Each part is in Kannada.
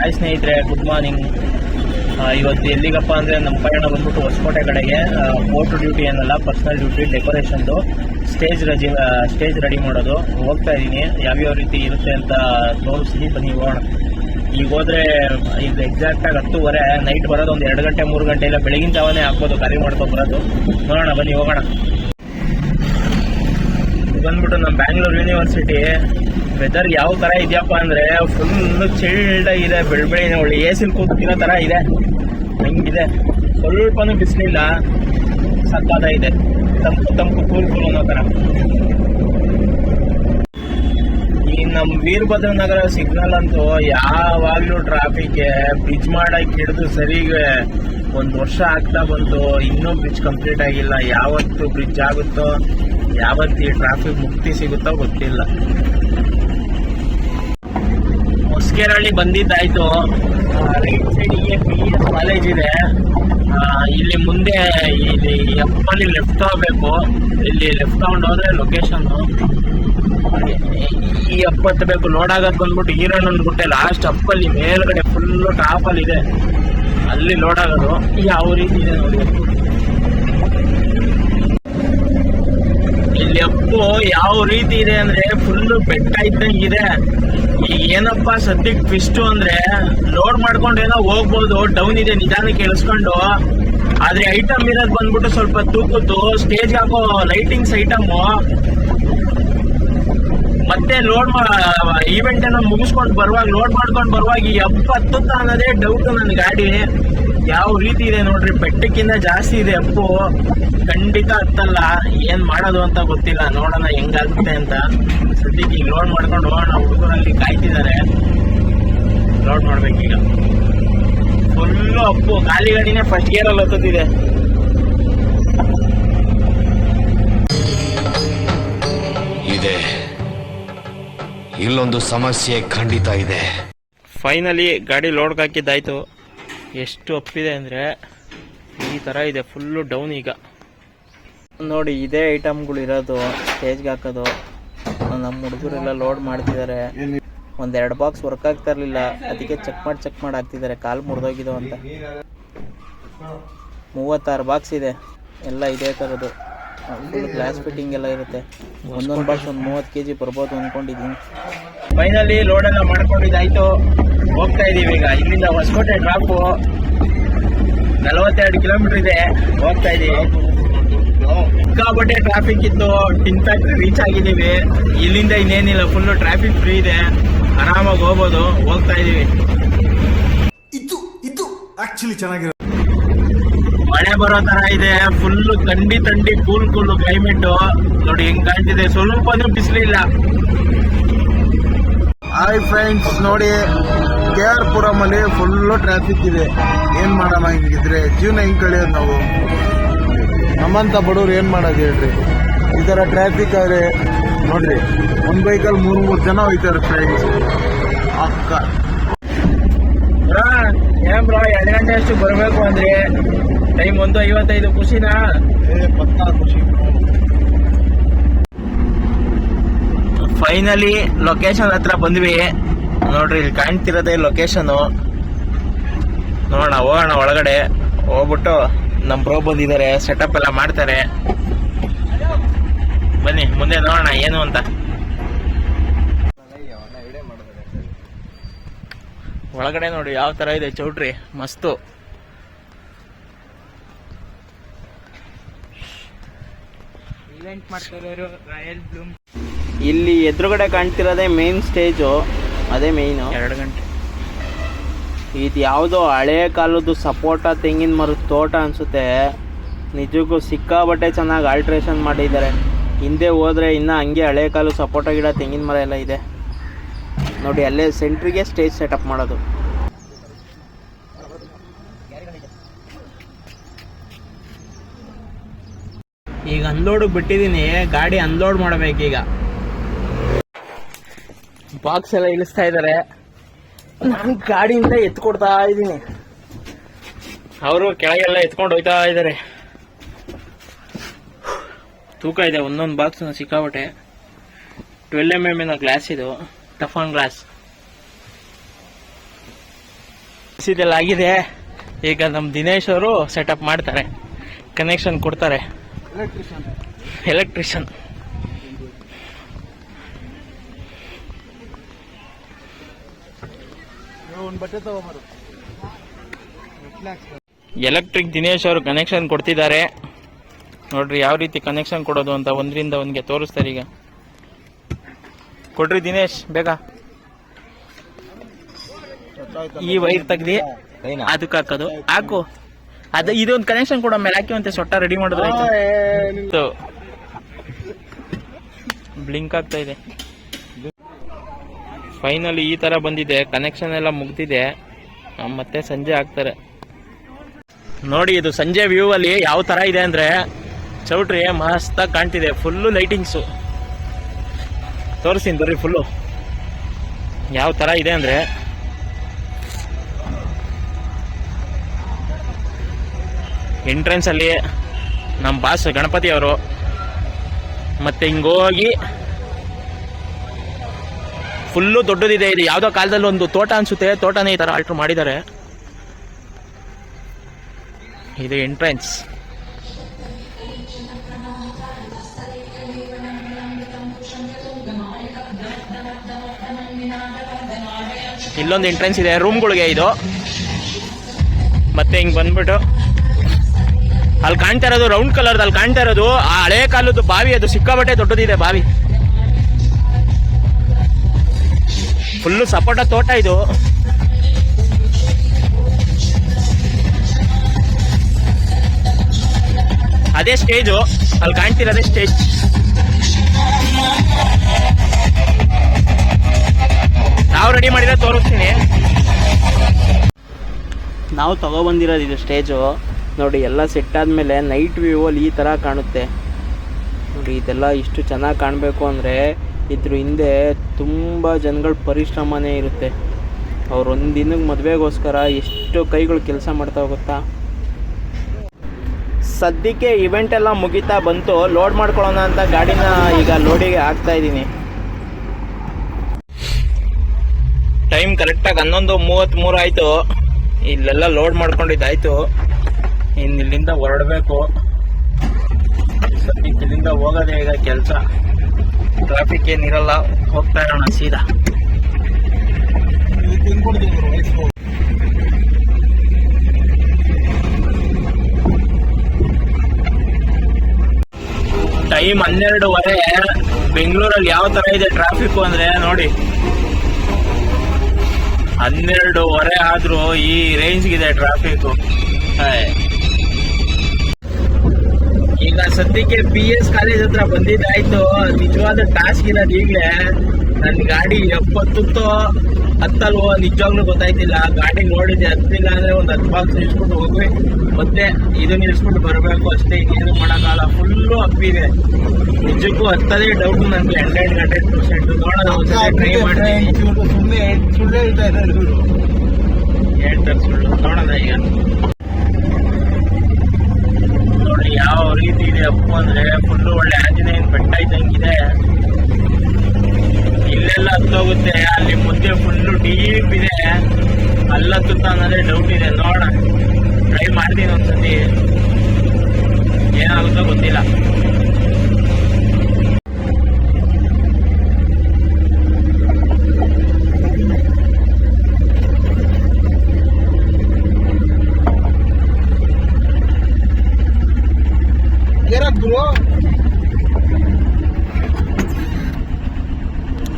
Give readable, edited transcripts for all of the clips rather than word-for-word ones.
ಹಾಯ್ ಸ್ನೇಹಿತರೆ, ಗುಡ್ ಮಾರ್ನಿಂಗ್. ಇವತ್ತು ಎಲ್ಲಿಗಪ್ಪ ಅಂದರೆ ನಮ್ಮ ಪಯಣ ಬಂದ್ಬಿಟ್ಟು ಹೊಸಕೋಟೆ ಕಡೆಗೆ. ಫೋಟೋ ಡ್ಯೂಟಿ ಏನಲ್ಲ, ಪರ್ಸನಲ್ ಡ್ಯೂಟಿ, ಡೆಕೋರೇಷನ್ದು ಸ್ಟೇಜ್ ರೆಡಿ ಮಾಡೋದು. ಹೋಗ್ತಾ ಇದ್ದೀನಿ, ಯಾವ್ಯಾವ ರೀತಿ ಇರುತ್ತೆ ಅಂತ ತೋರಿಸ್ತೀನಿ, ಬನ್ನಿ ಹೋಗೋಣ. ಈಗ ಹೋದರೆ ಈಗ ಎಕ್ಸಾಕ್ಟಾಗಿ 10:30, ನೈಟ್ ಬರೋದು ಒಂದು 2 ಗಂಟೆ 3 ಗಂಟೆ, ಇಲ್ಲ ಬೆಳಗಿನ ಜಾವನೇ ಆಗ್ಬೋದು ಖಾಲಿ ಮಾಡ್ಕೊಂಡು ಬರೋದು. ನೋಡೋಣ, ಬನ್ನಿ ಹೋಗೋಣ. ಬಂದ್ಬಿಟ್ಟು ನಮ್ಮ ಬ್ಯಾಂಗ್ಳೂರ್ ಯೂನಿವರ್ಸಿಟಿ. ವೆದರ್ ಯಾವ ಥರ ಇದೆಯಪ್ಪ ಅಂದರೆ ಫುಲ್ಲು ಚಿಲ್ಡ್ ಇದೆ, ಬೆಳಬೆಳಿಗ್ಗೆ ಒಳ್ಳೆ ಎಸಿಲ್ ಕೂತಿರೋ ಥರ ಇದೆ, ಹೆಂಗಿದೆ. ಸ್ವಲ್ಪನೂ ಬಿಸಿಲಿಲ್ಲ, ಸಕ್ಕದ ಇದೆ, ತಂಪು ಕೂಲ್ ಅನ್ನೋ ಥರ. ಈ ನಮ್ಮ ವೀರಭದ್ರ ನಗರ ಸಿಗ್ನಲ್ ಅಂತೂ ಯಾವಾಗಲೂ ಟ್ರಾಫಿಕ್ಗೆ. ಬ್ರಿಡ್ಜ್ ಮಾಡಕ್ಕೆ ಹಿಡಿದು ಸರಿಗೆ 1 ವರ್ಷ ಆಗ್ತಾ ಬಂತು, ಇನ್ನೂ ಬ್ರಿಡ್ಜ್ ಕಂಪ್ಲೀಟ್ ಆಗಿಲ್ಲ. ಯಾವತ್ತು ಬ್ರಿಡ್ಜ್ ಆಗುತ್ತೋ, ಯಾವತ್ತು ಈ ಟ್ರಾಫಿಕ್ ಮುಕ್ತಿ ಸಿಗುತ್ತೋ ಗೊತ್ತಿಲ್ಲ. ಹೊಸಕೆರಳ್ಳಿ ಬಂದಿದ್ದಾಯ್ತು. ರೈಟ್ ಸೈಡಿಗೆ BS ಕಾಲೇಜ್ ಇದೆ. ಇಲ್ಲಿ ಮುಂದೆ ಇಲ್ಲಿ ಎಪ್ಪಲ್ಲಿ ಲೆಫ್ಟ್ ತಗೋಬೇಕು. ಇಲ್ಲಿ ಲೆಫ್ಟ್ ತಗೊಂಡು ಹೋದ್ರೆ ಲೊಕೇಶನ್ ಈ 70 ಬೇಕು. ಲೋಡ್ ಆಗೋದು ಬಂದ್ಬಿಟ್ಟು ಈರಣ್ಣನ ಗುಟ್ಟೆ ಲಾಸ್ಟ್ ಅಪ್ಪಲ್ಲಿ ಮೇಲ್ಗಡೆ ಫುಲ್ಲು ಟಾಪಲ್ಲಿ ಇದೆ, ಅಲ್ಲಿ ಲೋಡ್ ಆಗೋದು. ಯಾವ ರೀತಿ ಇದೆ ನೋಡಿ. ಇಲ್ಲಿ ಅಪ್ಪು ಯಾವ ರೀತಿ ಇದೆ ಅಂದ್ರೆ ಫುಲ್ಲು ಬೆಟ್ಟ ಇದ್ದಂಗಿದೆ. ಈಗ ಏನಪ್ಪ ಸದ್ಯಕ್ಕೆ ಟ್ವಿಸ್ಟು ಅಂದ್ರೆ ಲೋಡ್ ಮಾಡ್ಕೊಂಡು ಏನೋ ಹೋಗ್ಬೋದು, ಡೌನ್ ಇದೆ ನಿಧಾನಕ್ಕೆ ಇಳಿಸ್ಕೊಂಡು. ಆದ್ರೆ ಐಟಮ್ ಇರೋದು ಬಂದ್ಬಿಟ್ಟು ಸ್ವಲ್ಪ ತೂಕದ್ದು, ಸ್ಟೇಜ್ ಹಾಕೋ ಲೈಟಿಂಗ್ಸ್ ಐಟಮು. ಮತ್ತೆ ಈವೆಂಟ್ ಏನೋ ಮುಗಿಸ್ಕೊಂಡು ಬರುವಾಗ, ಲೋಡ್ ಮಾಡ್ಕೊಂಡು ಬರುವಾಗ ಈ ಹತ್ತುತ್ತ ಅನ್ನೋದೇ ಡೌಟ್ ನನ್ನ ಗಾಡಿ. ಯಾವ ರೀತಿ ಇದೆ ನೋಡ್ರಿ, ಬೆಟ್ಟಕ್ಕಿಂತ ಜಾಸ್ತಿ ಇದೆ ಅಪ್ಪು. ಖಂಡಿತ ಹತ್ತಲ್ಲ, ಏನ್ ಮಾಡೋದು ಅಂತ ಗೊತ್ತಿಲ್ಲ. ನೋಡೋಣ ಹೆಂಗಾಗುತ್ತೆ ಅಂತ. ಸದ್ಯಕ್ಕೆ ಈಗ ಲೋಡ್ ಮಾಡ್ಕೊಂಡು ಹೋಗೋಣ. ಹುಡುಗರಲ್ಲಿ ಕಾಯ್ತಿದ್ದಾರೆ, ಲೋಡ್ ಮಾಡ್ಬೇಕೀಗ. ಫುಲ್ಲು ಅಪ್ಪು ಖಾಲಿ ಗಾಡಿನೇ ಫಸ್ಟ್ ಗೇರಲ್ಲಿ ಹತ್ತುತ್ತಿದೆ. ಇದೆ ಇಲ್ಲೊಂದು ಸಮಸ್ಯೆ ಖಂಡಿತ ಇದೆ. ಫೈನಲಿ ಗಾಡಿ ಲೋಡ್ಗೆ ಹಾಕಿದ್ದಾಯ್ತು. ಎಷ್ಟು ಅಪ್ಪಿದೆ ಅಂದರೆ ಈ ಥರ ಇದೆ, ಫುಲ್ಲು ಡೌನ್. ಈಗ ನೋಡಿ, ಇದೇ ಐಟಮ್ಗಳು ಇರೋದು ಸ್ಟೇಜ್ಗೆ ಹಾಕೋದು. ನಮ್ಮ ಹುಡುಗರೆಲ್ಲ ಲೋಡ್ ಮಾಡ್ತಿದ್ದಾರೆ. 1-2 ಬಾಕ್ಸ್ ವರ್ಕ್ ಆಗ್ತಾ ಇರಲಿಲ್ಲ, ಅದಕ್ಕೆ ಚೆಕ್ ಮಾಡಿ ಹಾಕ್ತಿದ್ದಾರೆ. ಕಾಲು ಮುರಿದೋಗಿದ್ದು ಅಂತ. 36 ಬಾಕ್ಸ್ ಇದೆ, ಎಲ್ಲ ಇದೇ ಥರದ್ದು. ಫುಲ್ ಗ್ಲಾಸ್ ಫಿಟ್ಟಿಂಗ್ ಎಲ್ಲ ಇರುತ್ತೆ. ಒಂದೊಂದು ಬಾಕ್ಸ್ ಒಂದು 30 kg ಬರ್ಬೋದು ಅಂದ್ಕೊಂಡಿದ್ದೀನಿ. ಫೈನಲಿ ಲೋಡೆಲ್ಲ ಮಾಡ್ಕೊಂಡಿದ್ದಾಯ್ತು. ಹೋಗ್ತಾ ಇದ್ದೀವಿ ಈಗ. ಇಲ್ಲಿಂದ ಹೊಸಕೋಟೆ ಡ್ರಾಪು 42 ಕಿಲೋಮೀಟರ್ ಇದೆ. ಹೋಗ್ತಾ ಇದ್ದೀವಿ. ಸಿಕ್ಕಾಪಟ್ಟೆ ಟ್ರಾಫಿಕ್ ಇತ್ತು. ಟಿನ್ ಫ್ಯಾಕ್ಟ್ರಿ ರೀಚ್ ಆಗಿದ್ದೀವಿ. ಇಲ್ಲಿಂದ ಇನ್ನೇನಿಲ್ಲ, ಫುಲ್ಲು ಟ್ರಾಫಿಕ್ ಫ್ರೀ ಇದೆ, ಆರಾಮಾಗಿ ಹೋಗ್ಬೋದು. ಹೋಗ್ತಾ ಇದ್ದೀವಿ. ಇದು ಆಕ್ಚುಲಿ ಚೆನ್ನಾಗಿರೋ. ಮಳೆ ಬರೋ ತರ ಇದೆ, ಫುಲ್ಲು ಥಂಡಿ ಕೂಲ್ ಕ್ಲೈಮೇಟ್. ನೋಡಿ ಹೆಂಗ್ ಕಾಣ್ತಿದೆ, ಸ್ವಲ್ಪನೂ ಬಿಸಿಲಿಲ್ಲ. ಹಾಯ್ ಫ್ರೆಂಡ್ಸ್, ನೋಡಿ KR ಪುರಂ ಅಲ್ಲಿ ಫುಲ್ಲು ಟ್ರಾಫಿಕ್ ಇದೆ. ಏನ್ ಮಾಡೋಣ, ಹಿಂಗಿದ್ರೆ ಜೀವನ ಹೆಂಗ್ ಕಳಿಯೋದು ನಾವು? ನಮ್ಮಂತ ಬಡವ್ರು ಏನ್ ಮಾಡೋದು ಹೇಳ್ರಿ? ಈ ತರ ಟ್ರಾಫಿಕ್ ಆದ್ರೆ ನೋಡ್ರಿ, ಒಂದ್ ಬೈಕಲ್ಲಿ 3 ಜನ ಹೋಯ್ತಾರೆ ಫ್ರೆಂಡ್ಸ್. ಅಕ್ಕ ಏನ್ ಬ್ರೋ, 2 ಗಂಟೆ ಅಷ್ಟು ಬರ್ಬೇಕು ಅಂದ್ರೆ ಟೈಮ್ 1:55. ಖುಷಿನಾ? ಪಕ್ಕ ಖುಷಿ. ಫೈನಲಿ ಲೊಕೇಶನ್ ಹತ್ರ ಬಂದ್ವಿ. ನೋಡ್ರಿ, ಇಲ್ಲಿ ಕಾಣ್ತಿರೋದೇ ಲೊಕೇಶನ್. ನೋಡೋಣ, ಹೋಗೋಣ ಒಳಗಡೆ. ಹೋಗ್ಬಿಟ್ಟು ನಮ್ಮ ಬ್ರೋ ಬಂದಿದ್ದಾರೆ, ಸೆಟಪ್ ಎಲ್ಲ ಮಾಡ್ತಾರೆ. ಬನ್ನಿ ಮುಂದೆ ನೋಡೋಣ ಏನು ಅಂತ. ಒಳಗಡೆ ನೋಡಿ ಯಾವ ತರ ಇದೆ ಚೌಟ್ರಿ, ಮಸ್ತು. ಇವೆಂಟ್ ಮಾಡ್ತಿರೋರು ರಾಯಲ್ ಬ್ಲೂಮ್. ಇಲ್ಲಿ ಎದುರುಗಡೆ ಕಾಣ್ತಿರೋದೇ ಮೇನ್ ಸ್ಟೇಜು, ಅದೇ ಮೇಯ್ನು. 2 ಗಂಟೆ. ಇದು ಯಾವುದೋ ಹಳೆ ಕಾಲದ್ದು ಸಪೋಟ ತೆಂಗಿನ ಮರದ ತೋಟ ಅನಿಸುತ್ತೆ. ನಿಜಕ್ಕೂ ಸಿಕ್ಕಾಬಟ್ಟೆ ಚೆನ್ನಾಗಿ ಆಲ್ಟ್ರೇಷನ್ ಮಾಡಿದ್ದಾರೆ. ಹಿಂದೆ ಹೋದರೆ ಇನ್ನೂ ಹಂಗೆ ಹಳೆ ಕಾಲು ಸಪೋಟ ಗಿಡ, ತೆಂಗಿನ ಮರ ಎಲ್ಲ ಇದೆ ನೋಡಿ. ಅಲ್ಲೇ ಸೆಂಟ್ರಿಗೆ ಸ್ಟೇಜ್ ಸೆಟಪ್ ಮಾಡೋದು. ಈಗ ಅನ್ಲೋಡಿಗೆ ಬಿಟ್ಟಿದ್ದೀನಿ, ಗಾಡಿ ಅನ್ಲೋಡ್ ಮಾಡಬೇಕೀಗ. ಬಾಕ್ಸ್ ಎಲ್ಲ ಇಳಿಸ್ತಾ ಇದ್ದಾರೆ, ನಾನು ಗಾಡಿಯಿಂದ ಎತ್ಕೊಡ್ತಾ ಇದ್ದೀನಿ. ಅವರು ಕೆಳಗೆಲ್ಲ ಎತ್ಕೊಂಡು ಹೋಗ್ತಾ ಇದ್ದಾರೆ. ತೂಕ ಇದೆ ಒಂದೊಂದು ಬಾಕ್ಸ್ ಸಿಕ್ಕಾಬಟ್ಟೆ. 12 mm ಗ್ಲಾಸ್ ಇದು, ಟಫಾನ್ ಗ್ಲಾಸ್. ಇದೆಲ್ಲ ಆಗಿದೆ. ಈಗ ನಮ್ಮ ದಿನೇಶ್ ಅವರು ಸೆಟಪ್ ಮಾಡ್ತಾರೆ, ಕನೆಕ್ಷನ್ ಕೊಡ್ತಾರೆ. ಎಲೆಕ್ಟ್ರಿಷಿಯನ್ ಎಲೆಕ್ಟ್ರಿಕ್ ದಿನೇಶ್ ಅವರು ಕನೆಕ್ಷನ್ ಕೊಡ್ತಿದ್ದಾರೆ. ನೋಡ್ರಿ ಯಾವ ರೀತಿ ಕನೆಕ್ಷನ್ ಕೊಡೋದು ಅಂತ ಒಂದರಿಂದ ಒಂದ್ಗೆ ತೋರಿಸ್ತಾರೆ. ಈಗ ಕೊಡ್ರಿ ದಿನೇಶ್, ಬೇಗ ಈ ವೈರ್ ತೆಗ್ದಿ ಅದಕ್ಕೆ ಹಾಕೋದು. ಹಾಕು ಅದು ಇದೊಂದು ಕನೆಕ್ಷನ್ ಕೊಡೋ ಮೇಲೆ ಹಾಕಿವಂತೆ ಸೊಟ್ಟ ರೆಡಿ ಮಾಡೋದು. ಆಯ್ತು, ಬ್ಲಿಂಕ್ ಆಗ್ತಾ ಇದೆ. ಫೈನಲಿ ಈ ತರ ಬಂದಿದೆ, ಕನೆಕ್ಷನ್ ಎಲ್ಲ ಮುಗ್ದಿದೆ. ಮತ್ತೆ ಸಂಜೆ ಹಾಕ್ತಾರೆ ನೋಡಿ. ಇದು ಸಂಜೆ ವ್ಯೂ ಅಲ್ಲಿ ಯಾವ ತರ ಇದೆ ಅಂದ್ರೆ ಚೌಟ್ರಿ ಮಸ್ತಾಗಿ ಕಾಣ್ತಿದೆ. ಫುಲ್ಲು ಲೈಟಿಂಗ್ಸು ತೋರಿಸ್ತೀನಿ ಬರ್ರಿ. ಫುಲ್ಲು ಯಾವ ತರ ಇದೆ ಅಂದ್ರೆ ಎಂಟ್ರೆನ್ಸ್ ಅಲ್ಲಿ ನಮ್ಮ ಬಾಸ್ ಗಣಪತಿ ಅವರು, ಮತ್ತೆ ಹಿಂಗೋಗಿ ಫುಲ್ಲು ದೊಡ್ಡದಿದೆ. ಇದು ಯಾವ್ದೋ ಕಾಲದಲ್ಲಿ ಒಂದು ತೋಟ ಅನ್ಸುತ್ತೆ, ತೋಟನೇ ಈ ತರ ಆಲ್ಟ್ರ್ ಮಾಡಿದ್ದಾರೆ. ಇದು ಎಂಟ್ರೆನ್ಸ್. ಇಲ್ಲೊಂದು ಎಂಟ್ರೆನ್ಸ್ ಇದೆ ರೂಮ್ಗಳಿಗೆ. ಇದು ಮತ್ತೆ ಹಿಂಗ್ ಬಂದ್ಬಿಟ್ಟು ಅಲ್ಲಿ ಕಾಣ್ತಾ ಇರೋದು ರೌಂಡ್ ಕಲರ್ ಅಲ್ಲಿ ಕಾಣ್ತಾ ಇರೋದು ಆ ಹಳೆ ಕಾಲದ್ದು ಬಾವಿ. ಅದು ಸಿಕ್ಕಾಬಟ್ಟೆ ದೊಡ್ಡದಿದೆ ಬಾವಿ. ಫುಲ್ಲು ಸಪೋಟ ತೋಟ ಇದು. ಅದೇ ಸ್ಟೇಜು, ಅಲ್ಲಿ ಕಾಣ್ತಿರೋದೇ ಸ್ಟೇಜ್. ನಾವು ರೆಡಿ ಮಾಡಿರೋ ತೋರಿಸ್ತೀನಿ. ನಾವು ತಗೊಬಂದಿರೋದು ಇದು ಸ್ಟೇಜು ನೋಡಿ. ಎಲ್ಲ ಸೆಟ್ ಆದಮೇಲೆ ನೈಟ್ ವ್ಯೂ ಅಲ್ಲಿ ಈ ಥರ ಕಾಣುತ್ತೆ ನೋಡಿ. ಇದೆಲ್ಲ ಇಷ್ಟು ಚೆನ್ನಾಗಿ ಕಾಣಬೇಕು ಅಂದರೆ ಇದ್ರ ಹಿಂದೆ ತುಂಬ ಜನಗಳ ಪರಿಶ್ರಮನೇ ಇರುತ್ತೆ. ಅವ್ರು ಒಂದು ದಿನಕ್ಕೆ ಮದುವೆಗೋಸ್ಕರ ಎಷ್ಟು ಕೈಗಳು ಕೆಲಸ ಮಾಡ್ತಾ ಹೋಗುತ್ತಾ. ಸದ್ಯಕ್ಕೆ ಇವೆಂಟ್ ಎಲ್ಲ ಮುಗಿತಾ ಬಂತು. ಲೋಡ್ ಮಾಡ್ಕೊಳ್ಳೋಣ ಅಂತ ಗಾಡಿನ ಈಗ ಲೋಡಿಗೆ ಹಾಕ್ತಾ ಇದ್ದೀನಿ. ಟೈಮ್ ಕರೆಕ್ಟಾಗಿ 11:33 ಆಯಿತು. ಇಲ್ಲೆಲ್ಲ ಲೋಡ್ ಮಾಡ್ಕೊಂಡಿದ್ದಾಯ್ತು. ಇನ್ನು ಇಲ್ಲಿಂದ ಹೊರಡಬೇಕು. ಸದ್ಯಕ್ಕೆ ಇಲ್ಲಿಂದ ಹೋಗೋದೇ ಈಗ ಕೆಲಸ. ಟ್ರಾಫಿಕ್ ಏನಿರಲ್ಲ, ಹೋಗ್ತಾ ಇರೋಣ ಸೀದಾ. ಟೈಮ್ 12:15. ಬೆಂಗಳೂರಲ್ಲಿ ಯಾವ ತರ ಇದೆ ಟ್ರಾಫಿಕ್ ಅಂದ್ರೆ ನೋಡಿ. 12:15 ಆದ್ರೂ ಈ ರೇಂಜ್ಗಿದೆ ಟ್ರಾಫಿಕ್. ಈಗ ಸದ್ಯಕ್ಕೆ PS ಕಾಲೇಜ್ ಹತ್ರ ಬಂದಿದ್ದಾಯ್ತು. ನಿಜವಾದ ಟಾಸ್ಕ್ ಇರೋದು ಈಗಲೇ. ನನ್ನ ಗಾಡಿ ಎಪ್ಪತ್ತುತ್ತೋ ಹತ್ತಲ್ವೋ ನಿಜವಾಗ್ಲೂ ಗೊತ್ತಾಯ್ತಿಲ್ಲ. ಗಾಡಿ ನೋಡಿದ್ದೆ, ಹತ್ತಿಲ್ಲ ಅಂದ್ರೆ ಒಂದು 10 ಬಾಕ್ಸ್ ನಿಲ್ಸ್ಬಿಟ್ಟು ಹೋಗ್ವಿ, ಮತ್ತೆ ಇದು ನಿಲ್ಸ್ಬಿಟ್ಟು ಬರಬೇಕು ಅಷ್ಟೇ. ಇನ್ನೇನು ಮಾಡೋಕ್ಕಾಗಲ್ಲ, ಫುಲ್ಲು ಅಪ್ಪಿದೆ. ನಿಜಕ್ಕೂ ಹತ್ತದೇ ಡೌಟ್ ನನಗೆ 100%. ನೋಡೋಣ, ಒಂದ್ಸಲ ಟ್ರೈ ಮಾಡ್ತೀನಿ. ಸುಳ್ಳು ಹೇಳ್ತಾರೆ ಸುಳ್ಳು. ನೋಡೋಣ ಈಗ ನೋಡಿ ಯಾವ ರೀತಿ ಇದೆ ಅಪ್ಪು ಅಂದ್ರೆ. ಫುಲ್ಲು ಒಳ್ಳೆ ಆಂಜನೇಯನ ಬೆಟ್ಟ ಇದ್ದಂಗಿದೆ. ಇಲ್ಲೆಲ್ಲ ಹತ್ತೋಗುತ್ತೆ, ಅಲ್ಲಿ ಮುಂದೆ ಫುಲ್ಲು ಡೀಪ್ ಇದೆ. ಅಲ್ಲತ್ತುತ್ತ ಅನ್ನೋದೇ ಡೌಟ್ ಇದೆ. ನೋಡೋಣ, ಟ್ರೈ ಮಾಡ್ತೀನಿ ಒಂದ್ಸತಿ, ಏನಾಗುತ್ತೋ ಗೊತ್ತಿಲ್ಲ.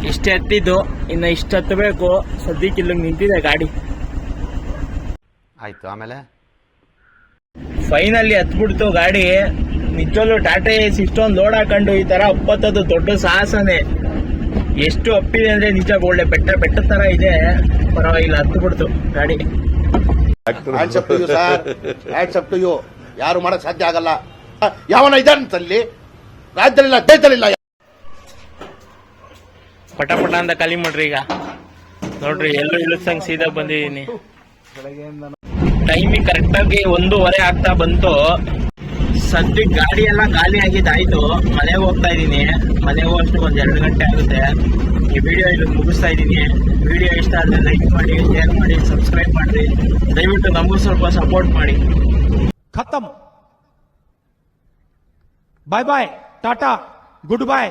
ಇಷ್ಟೇ ಹತ್ತಿದ್ದು, ಇನ್ನು ಇಷ್ಟು ಹತ್ತಬೇಕು. ಸದ್ಯಕ್ಕೆ ಇಲ್ಲಿಗೆ ನಿಂತಿದೆ ಗಾಡಿ. ಆಯ್ತು, ಆಮೇಲೆ ಫೈನಲಿ ಹತ್ಬಿಡ್ತು ಗಾಡಿ. ನಿಜವಲ್ಲೂ ಟಾಟಾ ಏಸ್ ಇಷ್ಟೊಂದು ಲೋಡ್ ಹಾಕೊಂಡು ಈ ತರ ಹಪ್ಪತ್ತದು ದೊಡ್ಡ ಸಾಹಸನೇ. ಎಷ್ಟು ಅಪ್ಪಿದೆ ಅಂದ್ರೆ ನಿಜ ಒಳ್ಳೆ ಬೆಟ್ಟ ತರ ಇದೆ. ಪರವಾಗಿಲ್ಲ, ಹತ್ಬಿಡ್ತು ಗಾಡಿ. ಯಾರು ಮಾಡಕ್ ಸಾಧ್ಯ ಆಗಲ್ಲ. ಯಾವನ ಇದ್ದಾನಂತಲ್ಲಿ ರಾಜ್ಯದಲ್ಲಿಲ್ಲ, ದೇಶದಲ್ಲಿಲ್ಲ. ಪಟ ಅಂತ ಖಾಲಿ ಮಾಡ್ರಿ. ಈಗ ನೋಡ್ರಿ, ಎಲ್ಲೂ ಇಳಿಸಂಗ್ ಸೀದಾ ಬಂದಿದ್ದೀನಿ. ಟೈಮಿಗೆ ಕರೆಕ್ಟಾಗಿ 1:15 ಆಗ್ತಾ ಬಂತು. ಸದ್ಯಕ್ಕೆ ಗಾಡಿ ಎಲ್ಲ ಖಾಲಿ ಆಗಿದ್ದಾಯ್ತು, ಮನೆಗೆ ಹೋಗ್ತಾ ಇದ್ದೀನಿ. ಮನೆಗೆ ಹೋಗೋಷ್ಟು ಒಂದು 2 ಗಂಟೆ ಆಗುತ್ತೆ. ಈ ವಿಡಿಯೋ ಇಲ್ಲಿ ಮುಗಿಸ್ತಾ ಇದ್ದೀನಿ. ವಿಡಿಯೋ ಇಷ್ಟ ಆದರೆ ಲೈಕ್ ಮಾಡಿ, ಶೇರ್ ಮಾಡಿ, ಸಬ್ಸ್ಕ್ರೈಬ್ ಮಾಡಿರಿ. ದಯವಿಟ್ಟು ನಮಗೂ ಸ್ವಲ್ಪ ಸಪೋರ್ಟ್ ಮಾಡಿ. खत्म. Bye bye, tata, good bye.